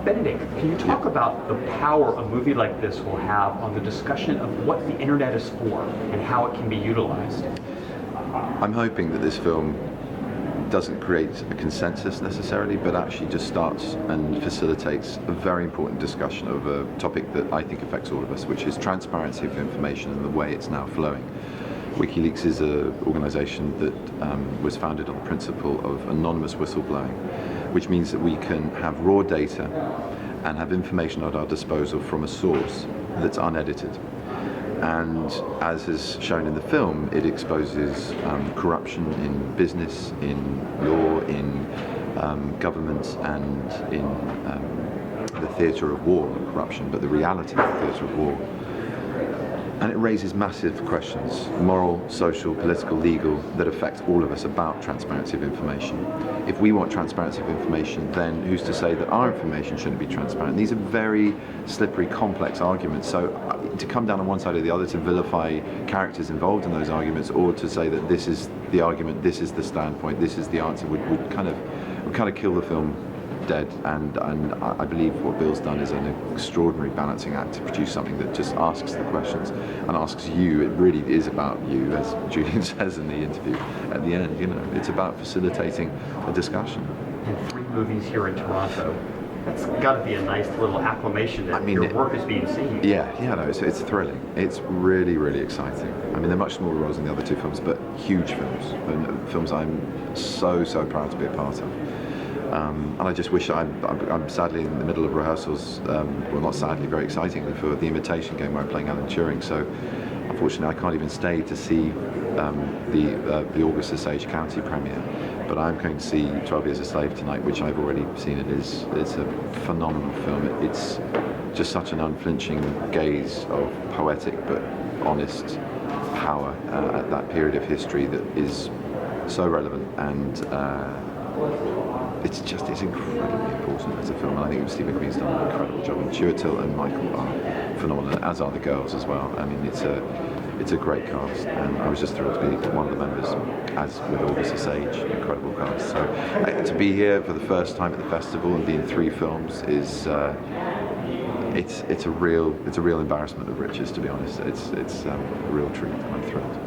Benedict, can you talk about the power a movie like this will have on the discussion of what the internet is for and how it can be utilized? I'm hoping that this film doesn't create a consensus necessarily, but actually just starts and facilitates a very important discussion of a topic that I think affects all of us, which is transparency of information and the way it's now flowing. WikiLeaks is an organisation that was founded on the principle of anonymous whistleblowing, which means that we can have raw data and have information at our disposal from a source that's unedited. And as is shown in the film, it exposes corruption in business, in law, in government, and in the theatre of war, not corruption, but the reality of the theatre of war. And it raises massive questions, moral, social, political, legal, that affect all of us about transparency of information. If we want transparency of information, then who's to say that our information shouldn't be transparent? These are very slippery, complex arguments. So to come down on one side or the other, to vilify characters involved in those arguments, or to say that this is the argument, this is the standpoint, this is the answer, would kind of kill the film dead. And I believe what Bill's done is an extraordinary balancing act to produce something that just asks the questions and asks you. It really is about you, as Julian says in the interview at the end. You know, it's about facilitating a discussion. And 3 movies here in Toronto. That's got to be a nice little acclamation that your work is being seen. Yeah, no, it's thrilling. It's really, really exciting. I mean, they're much smaller roles than the other 2 films, but huge films, and films I'm so proud to be a part of. And I just wish I'm sadly in the middle of rehearsals, well, not sadly, very excitingly, for The Imitation Game, where I'm playing Alan Turing. So unfortunately I can't even stay to see the August Osage County premiere, but I'm going to see 12 Years a Slave tonight, which I've already seen. It's a phenomenal film. It's just such an unflinching gaze of poetic but honest power at that period of history that is so relevant, and it's incredibly important as a film, and I think Steve McQueen's done an incredible job, and Chiwetel and Michael are phenomenal, as are the girls as well. I mean, it's a great cast, and I was just thrilled to be one of the members, as with August Osage, incredible cast. So to be here for the first time at the festival and be in 3 films is it's a real embarrassment of riches, to be honest. It's a real treat. I'm thrilled.